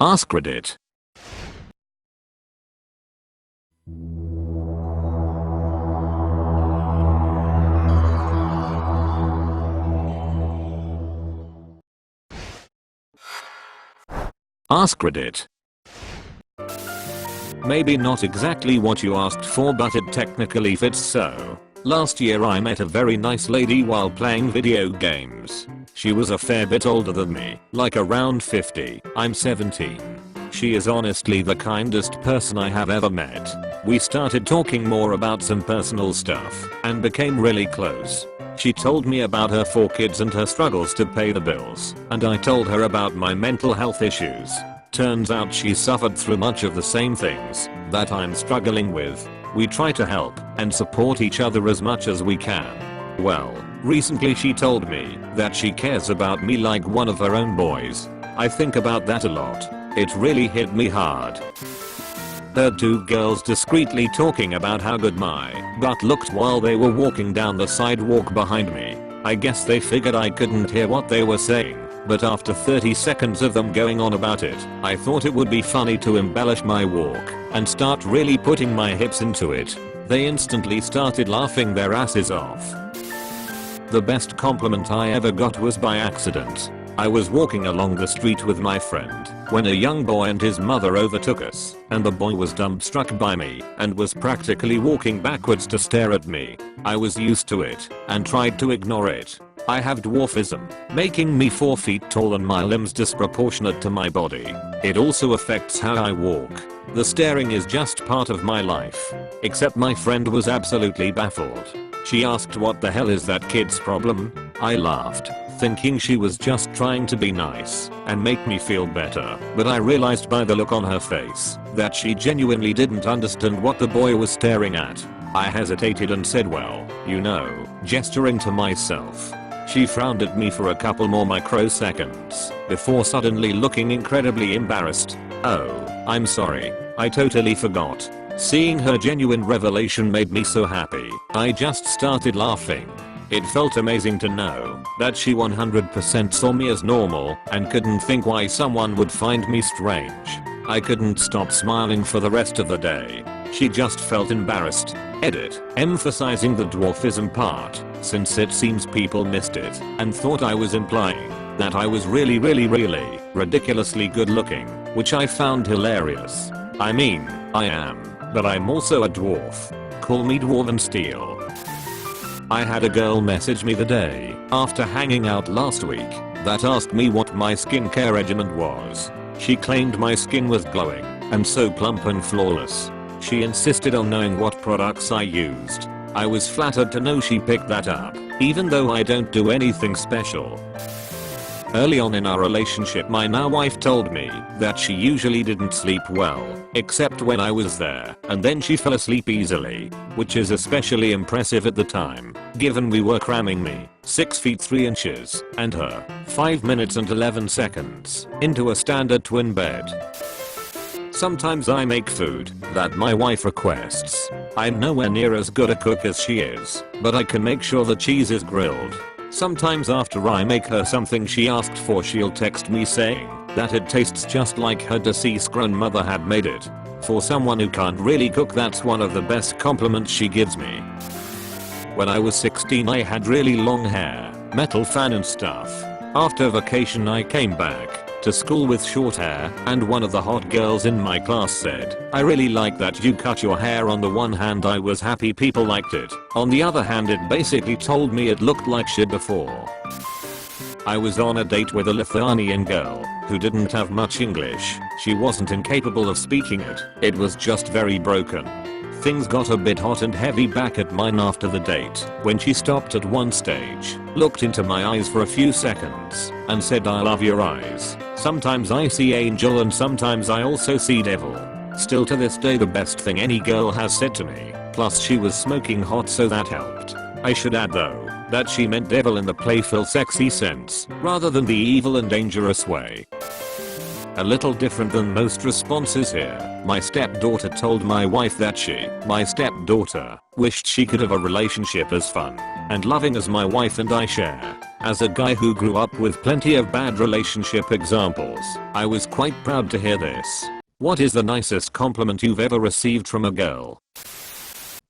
AskReddit. AskReddit. Maybe not exactly what you asked for, but it technically fits. So, last year I met a very nice lady while playing video games. She was a fair bit older than me, like around 50. I'm 17. She is honestly the kindest person I have ever met. We started talking more about some personal stuff and became really close. She told me about her 4 kids and her struggles to pay the bills, and I told her about my mental health issues. Turns out she suffered through much of the same things that I'm struggling with. We try to help and support each other as much as we can. Well, recently she told me that she cares about me like one of her own boys. I think about that a lot. It really hit me hard. Heard 2 girls discreetly talking about how good my butt looked while they were walking down the sidewalk behind me. I guess they figured I couldn't hear what they were saying, but after 30 seconds of them going on about it, I thought it would be funny to embellish my walk and start really putting my hips into it. They instantly started laughing their asses off. The best compliment I ever got was by accident. I was walking along the street with my friend when a young boy and his mother overtook us, and the boy was dumbstruck by me and was practically walking backwards to stare at me. I was used to it and tried to ignore it. I have dwarfism, making me 4 feet tall and my limbs disproportionate to my body. It also affects how I walk. The staring is just part of my life. Except my friend was absolutely baffled. She asked, "What the hell is that kid's problem?" I laughed, thinking she was just trying to be nice and make me feel better, but I realized by the look on her face that she genuinely didn't understand what the boy was staring at. I hesitated and said, "Well, you know," gesturing to myself. She frowned at me for a couple more microseconds before suddenly looking incredibly embarrassed. "Oh, I'm sorry, I totally forgot." Seeing her genuine revelation made me so happy. I just started laughing. It felt amazing to know that she 100% saw me as normal and couldn't think why someone would find me strange. I couldn't stop smiling for the rest of the day. She just felt embarrassed. Edit, emphasizing the dwarfism part, since it seems people missed it and thought I was implying that I was really ridiculously good looking, which I found hilarious. I mean, I am, but I'm also a dwarf. Call me Dwarven Steel. I had a girl message me the day after hanging out last week that asked me what my skincare regimen was. She claimed my skin was glowing and so plump and flawless. She insisted on knowing what products I used. I was flattered to know she picked that up, even though I don't do anything special. Early on in our relationship, my now wife told me that she usually didn't sleep well, except when I was there, and then she fell asleep easily, which is especially impressive at the time, given we were cramming me, 6 feet 3 inches, and her, 5 minutes and 11 seconds, into a standard twin bed. Sometimes I make food that my wife requests. I'm nowhere near as good a cook as she is, but I can make sure the cheese is grilled. Sometimes after I make her something she asked for, she'll text me saying that it tastes just like her deceased grandmother had made it. For someone who can't really cook, that's one of the best compliments she gives me. When I was 16 I had really long hair, metal fan and stuff. After vacation I came back to school with short hair, and one of the hot girls in my class said, "I really like that you cut your hair." On the one hand I was happy people liked it, on the other hand it basically told me it looked like shit before. I was on a date with a Lithuanian girl who didn't have much English. She wasn't incapable of speaking it, it was just very broken. Things got a bit hot and heavy back at mine after the date when she stopped at one stage, looked into my eyes for a few seconds, and said, "I love your eyes. Sometimes I see angel and sometimes I also see devil." Still to this day the best thing any girl has said to me, plus she was smoking hot so that helped. I should add though, that she meant devil in the playful sexy sense, rather than the evil and dangerous way. A little different than most responses here. My stepdaughter told my wife that my stepdaughter, wished she could have a relationship as fun and loving as my wife and I share. As a guy who grew up with plenty of bad relationship examples, I was quite proud to hear this. What is the nicest compliment you've ever received from a girl?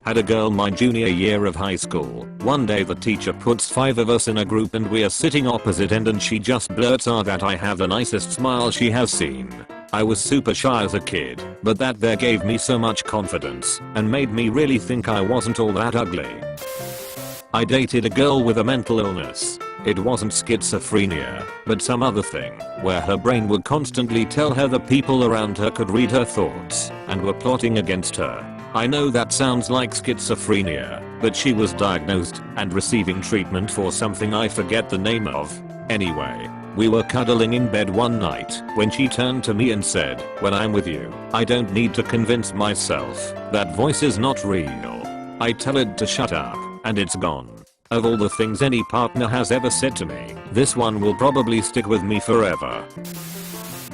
Had a girl my junior year of high school. One day the teacher puts 5 of us in a group and we are sitting opposite end and she just blurts out that I have the nicest smile she has seen. I was super shy as a kid, but that there gave me so much confidence and made me really think I wasn't all that ugly. I dated a girl with a mental illness. It wasn't schizophrenia, but some other thing, where her brain would constantly tell her the people around her could read her thoughts and were plotting against her. I know that sounds like schizophrenia, but she was diagnosed and receiving treatment for something I forget the name of. Anyway, we were cuddling in bed one night when she turned to me and said, "When I'm with you, I don't need to convince myself that voice is not real. I tell it to shut up, and it's gone." Of all the things any partner has ever said to me, this one will probably stick with me forever.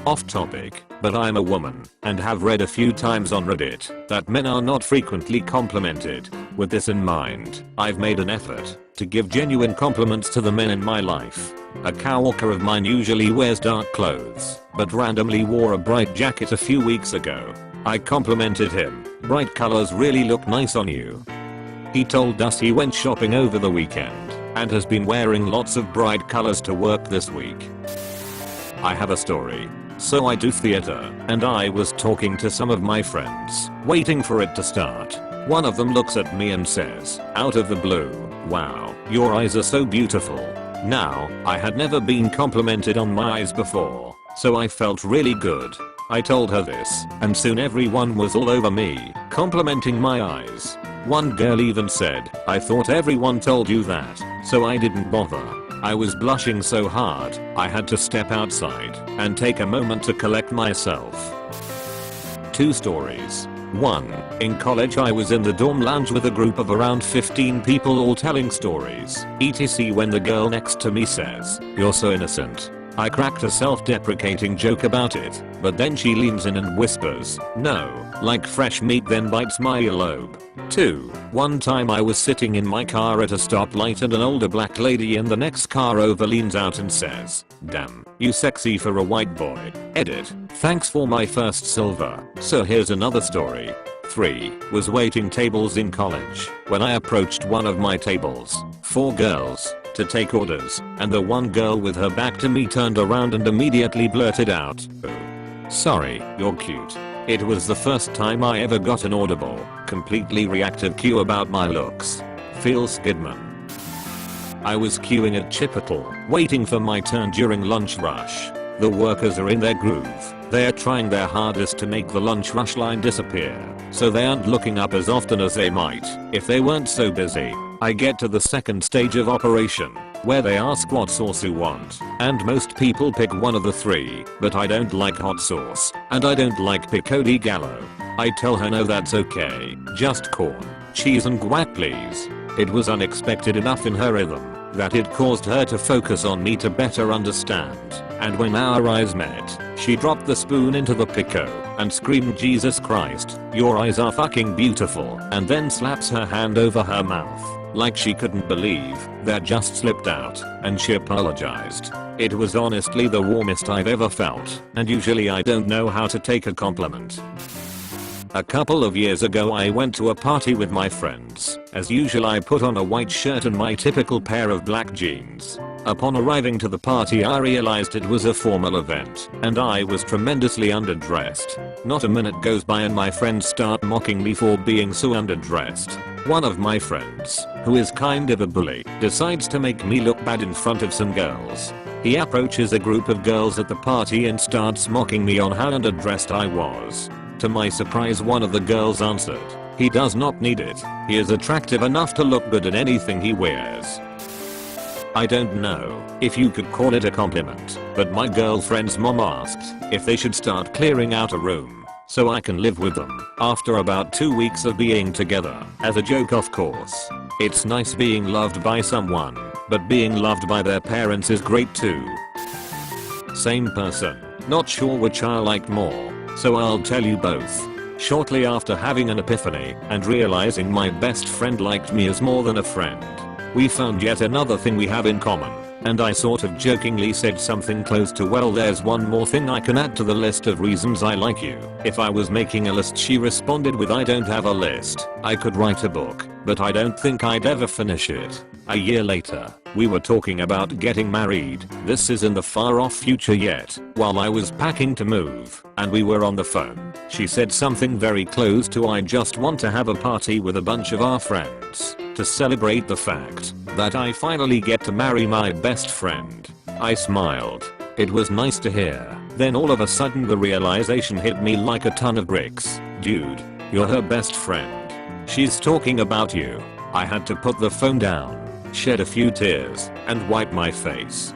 Off topic, but I'm a woman and have read a few times on Reddit that men are not frequently complimented. With this in mind, I've made an effort to give genuine compliments to the men in my life. A coworker of mine usually wears dark clothes, but randomly wore a bright jacket a few weeks ago. I complimented him. "Bright colors really look nice on you." He told us he went shopping over the weekend and has been wearing lots of bright colors to work this week. I have a story. So I do theater, and I was talking to some of my friends, waiting for it to start. One of them looks at me and says, out of the blue, "Wow, your eyes are so beautiful." Now, I had never been complimented on my eyes before, so I felt really good. I told her this, and soon everyone was all over me, complimenting my eyes. One girl even said, "I thought everyone told you that, so I didn't bother." I was blushing so hard, I had to step outside and take a moment to collect myself. 2 stories. 1. In college I was in the dorm lounge with a group of around 15 people all telling stories, etc. when the girl next to me says, "You're so innocent." I cracked a self-deprecating joke about it, but then she leans in and whispers, "No, like fresh meat," then bites my earlobe. 2. One time I was sitting in my car at a stoplight and an older black lady in the next car over leans out and says, "Damn, you sexy for a white boy." Edit. Thanks for my first silver. So here's another story. 3. Was waiting tables in college when I approached one of my tables, 4 girls, to take orders, and the one girl with her back to me turned around and immediately blurted out, "Oh, sorry, you're cute." It was the first time I ever got an audible, completely reactive cue about my looks. Feels Skidman. I was queuing at Chipotle, waiting for my turn during lunch rush. The workers are in their groove. They're trying their hardest to make the lunch rush line disappear, so they aren't looking up as often as they might if they weren't so busy. I get to the second stage of operation, where they ask what sauce you want, and most people pick one of the 3, but I don't like hot sauce, and I don't like pico de gallo. I tell her no, that's okay, just corn, cheese and guac please. It was unexpected enough in her rhythm that it caused her to focus on me to better understand, and when our eyes met, she dropped the spoon into the pico and screamed, "Jesus Christ, your eyes are fucking beautiful," and then slaps her hand over her mouth like she couldn't believe that just slipped out, and she apologized. It was honestly the warmest I've ever felt, and usually I don't know how to take a compliment. A couple of years ago I went to a party with my friends. As usual I put on a white shirt and my typical pair of black jeans. Upon arriving to the party I realized it was a formal event, and I was tremendously underdressed. Not a minute goes by and my friends start mocking me for being so underdressed. One of my friends, who is kind of a bully, decides to make me look bad in front of some girls. He approaches a group of girls at the party and starts mocking me on how underdressed I was. To my surprise one of the girls answered, "He does not need it. He is attractive enough to look good in anything he wears." I don't know if you could call it a compliment, but my girlfriend's mom asked if they should start clearing out a room so I can live with them after about 2 weeks of being together. As a joke of course. It's nice being loved by someone, but being loved by their parents is great too. Same person. Not sure which I like more, so I'll tell you both. Shortly after having an epiphany and realizing my best friend liked me as more than a friend, We found yet another thing we have in common. And I sort of jokingly said something close to, well, there's one more thing I can add to the list of reasons I like you. If I was making a list, she responded with, I don't have a list. I could write a book, but I don't think I'd ever finish it. A year later, we were talking about getting married. This is in the far off future yet, while I was packing to move, and we were on the phone. She said something very close to, I just want to have a party with a bunch of our friends to celebrate the fact that I finally get to marry my best friend. I smiled. It was nice to hear. Then all of a sudden the realization hit me like a ton of bricks. Dude, you're her best friend. She's talking about you. I had to put the phone down, shed a few tears, and wipe my face.